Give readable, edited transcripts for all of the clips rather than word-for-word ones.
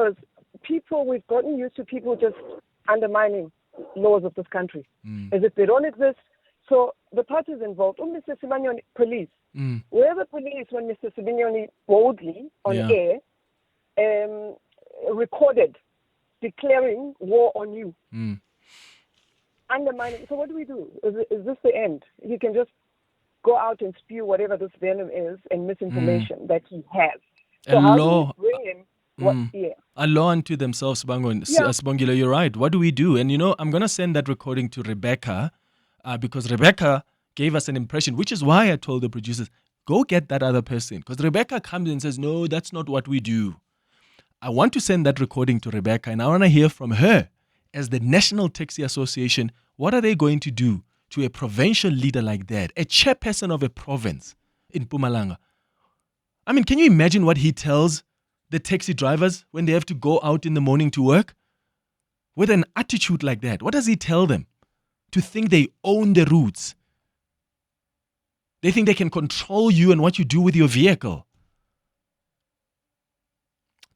Because we've gotten used to people just undermining laws of this country as if they don't exist. So the parties involved, Mr. Simanyoni, police, where the police, when Mr. Simanyoni boldly on air recorded declaring war on you, undermining. So what do we do? Is this the end? He can just go out and spew whatever this venom is and misinformation that he has. So and how law, do we bring him? a law unto themselves, Sibongile, you're right. What do we do? And I'm going to send that recording to Rebecca because Rebecca gave us an impression, which is why I told the producers, go get that other person. Because Rebecca comes and says, no, that's not what we do. I want to send that recording to Rebecca, and I want to hear from her as the National Taxi Association. What are they going to do to a provincial leader like that, a chairperson of a province in Mpumalanga? I mean, can you imagine what he tells the taxi drivers when they have to go out in the morning to work? With an attitude like that, what does he tell them? To think they own the routes. They think they can control you and what you do with your vehicle.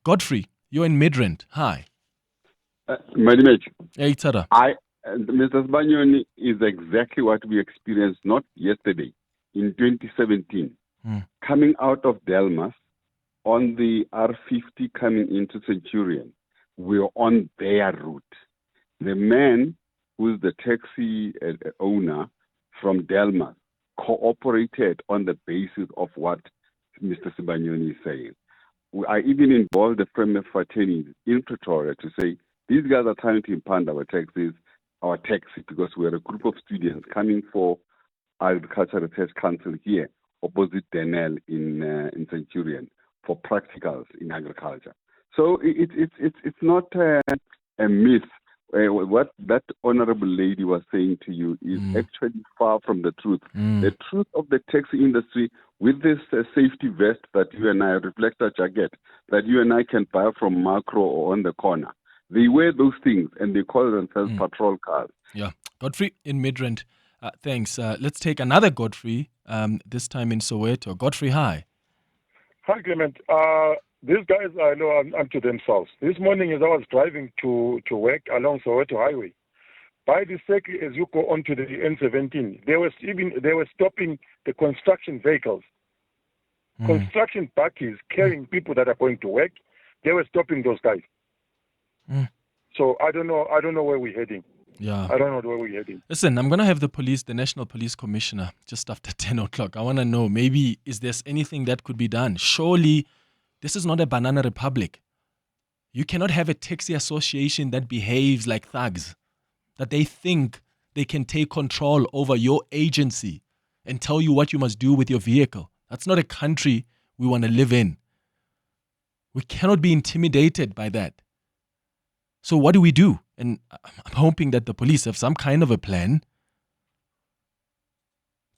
Godfrey, you're in Midrand. Hi. Madimech, Hey, Tada. Mr. Spanioni is exactly what we experienced not yesterday, in 2017, coming out of Delmas on the R50 coming into Centurion. We were on their route. The man who's the taxi owner from Delmas cooperated on the basis of what Mr. Sibanyoni is saying. I even involved the Premier Fraternity in Pretoria to say, these guys are trying to impound our taxi, because we're a group of students coming for Agricultural Research Council here, opposite Denel in Centurion, for practicals in agriculture. So it's not a myth. What that honorable lady was saying to you is actually far from the truth. The truth of the taxi industry, with this safety vest that you and I, reflector jacket, that you and I can buy from Macro or on the corner, they wear those things and they call themselves patrol cars. Yeah. Godfrey in Midrand. Thanks. Let's take another Godfrey, this time in Soweto. Godfrey, hi. Hi, Clement. These guys, I know, are unto themselves. This morning, as I was driving to work along Soweto Highway, by the circle, as you go onto the N17, they were stopping the construction vehicles, construction buggies carrying people that are going to work. They were stopping those guys. So I don't know where we're heading. Yeah. I don't know where we're heading. Listen, I'm going to have the National Police Commissioner, just after 10 o'clock. I want to know, maybe, is there anything that could be done? Surely, this is not a banana republic. You cannot have a taxi association that behaves like thugs, that they think they can take control over your agency and tell you what you must do with your vehicle. That's not a country we want to live in. We cannot be intimidated by that. So what do we do? And I'm hoping that the police have some kind of a plan.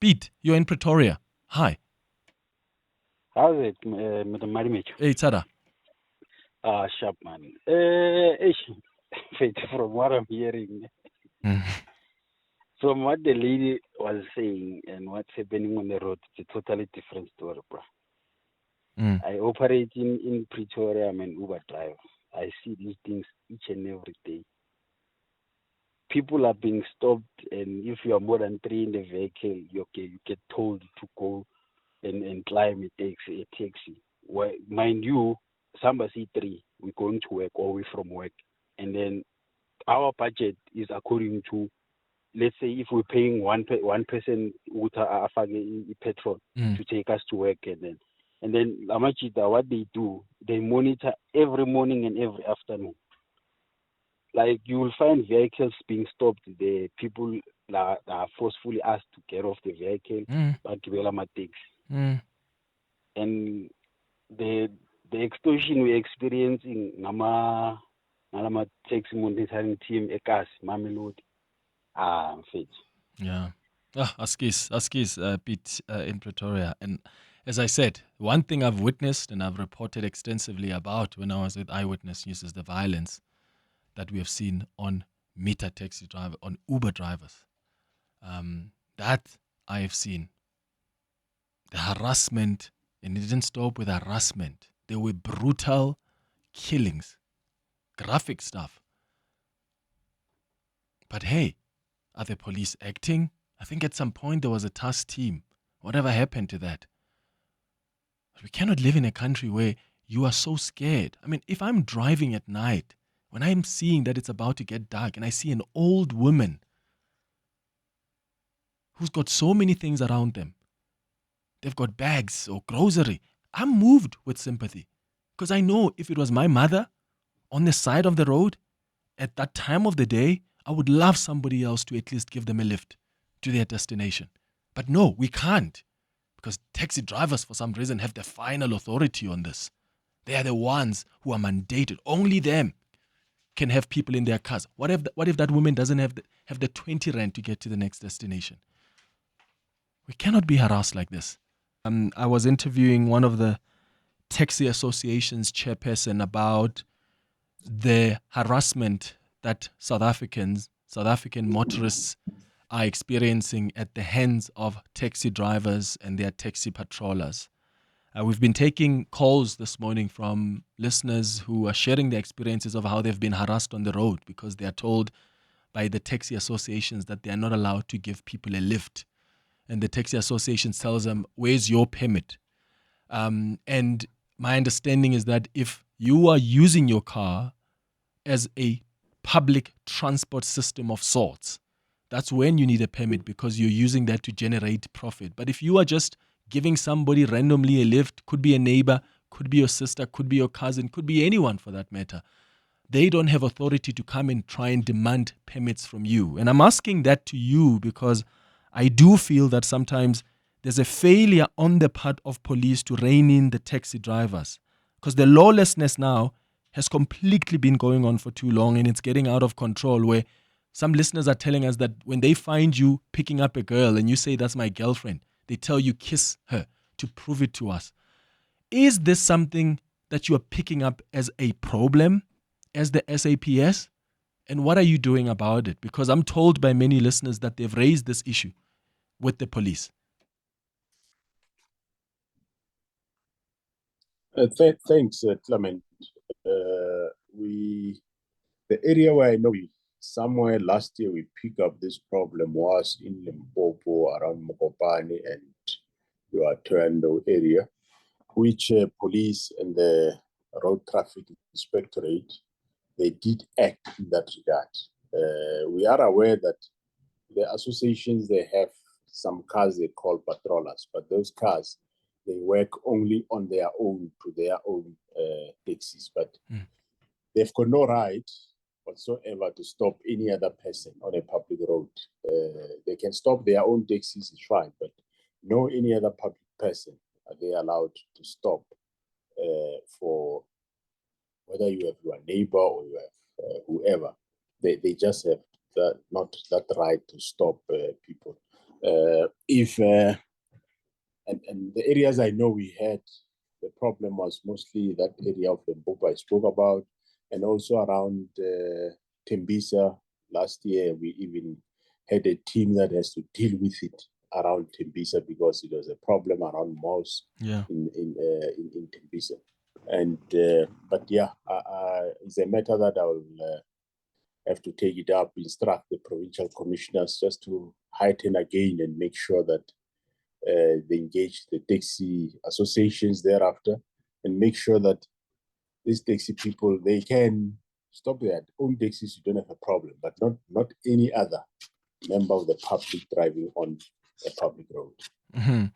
Pete, you're in Pretoria. Hi. How's it, Mr. Madimich? Hey, Tada. Sharp man. From what I'm hearing, from what the lady was saying and what's happening on the road, it's a totally different story, bro. I operate in Pretoria. I'm an Uber driver. I see these things each and every day. People are being stopped, and if you are more than 3 in the vehicle, you get told to go and climb a taxi. Well, mind you, somebody 3, we're going to work or we're from work. And then our budget is according to, let's say, if we're paying one person with a petrol to take us to work, and then Lamachita, what they do, they monitor every morning and every afternoon. Like, you will find vehicles being stopped. The people are forcefully asked to get off the vehicle, but and the extortion we're experiencing, Nama taxi monitoring team, Ekas, Mamelodi, fit. Yeah. Askis, Pete, in Pretoria. And as I said, one thing I've witnessed and I've reported extensively about when I was with Eyewitness News is the violence that we have seen on on Uber drivers. That I have seen. The harassment, and it didn't stop with harassment. There were brutal killings graphic stuff. But hey, are the police acting? I think at some point there was a task team. Whatever happened to that? We cannot live in a country where you are so scared. I mean, if I'm driving at night, when I'm seeing that it's about to get dark and I see an old woman who's got so many things around them, they've got bags or grocery, I'm moved with sympathy. Because I know if it was my mother on the side of the road at that time of the day, I would love somebody else to at least give them a lift to their destination. But no, we can't. Because taxi drivers, for some reason, have the final authority on this. They are the ones who are mandated. Only them can have people in their cars. What if that woman doesn't have the 20 rand to get to the next destination? We cannot be harassed like this. I was interviewing one of the taxi association's chairperson about the harassment that South African motorists are experiencing at the hands of taxi drivers and their taxi patrollers. We've been taking calls this morning from listeners who are sharing their experiences of how they've been harassed on the road because they are told by the taxi associations that they are not allowed to give people a lift. And the taxi association tells them, where's your permit? And my understanding is that if you are using your car as a public transport system of sorts, that's when you need a permit because you're using that to generate profit. But if you are just giving somebody randomly a lift, could be a neighbor, could be your sister, could be your cousin, could be anyone for that matter, they don't have authority to come and try and demand permits from you. And I'm asking that to you because I do feel that sometimes there's a failure on the part of police to rein in the taxi drivers because the lawlessness now has completely been going on for too long and it's getting out of control where some listeners are telling us that when they find you picking up a girl and you say, that's my girlfriend, they tell you kiss her to prove it to us. Is this something that you are picking up as a problem as the SAPS? And what are you doing about it? Because I'm told by many listeners that they've raised this issue with the police. Thanks, Clement. The area where I know somewhere last year we picked up this problem was in Limpopo around Mokopane and your Toronto area, which police and the road traffic inspectorate, they did act in that regard. We are aware that the associations, they have some cars they call patrollers, but those cars, they work only on their own, to their own taxis, but they've got no right whatsoever to stop any other person on a public road. They can stop their own taxis, it's fine, but no any other public person are they allowed to stop for whether you have your neighbor or you have whoever. They just have not that right to stop people. And the areas I know we had, the problem was mostly that area of Limpopo I spoke about, and also around Tembisa. Last year, we even had a team that has to deal with it around Tembisa because it was a problem around malls in Tembisa. And but yeah, it's a matter that I will have to take it up, instruct the provincial commissioners just to heighten again and make sure that they engage the taxi associations thereafter and make sure that these taxi people, they can stop their own taxis, you don't have a problem, but not any other member of the public driving on a public road. Mm-hmm.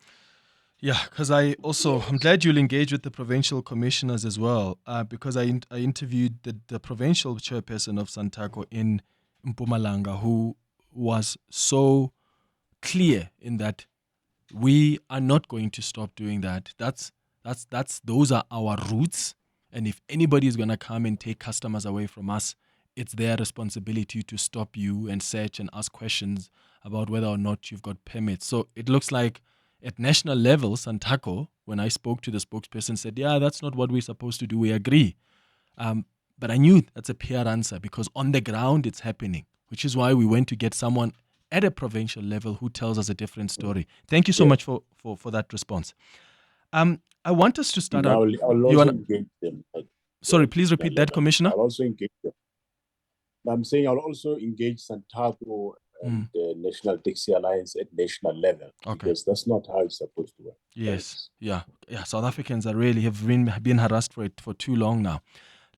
Yeah, because I'm glad you'll engage with the provincial commissioners as well, because I interviewed the provincial chairperson of Santaco in Mpumalanga, who was so clear in that we are not going to stop doing that. Those are our roots. And if anybody is going to come and take customers away from us, it's their responsibility to stop you and search and ask questions about whether or not you've got permits. So it looks like at national level, Santaco, when I spoke to the spokesperson, said, yeah, that's not what we're supposed to do. We agree. But I knew that's a PR answer because on the ground it's happening, which is why we went to get someone at a provincial level who tells us a different story. Thank you so much for that response. I want us to start out. I'll also engage them. Sorry, please repeat that, Commissioner. I'll also engage them. I'm saying I'll also engage Santaco and the National Taxi Alliance at national level, because that's not how it's supposed to work. Yes, yeah. South Africans are really have been harassed for too long now.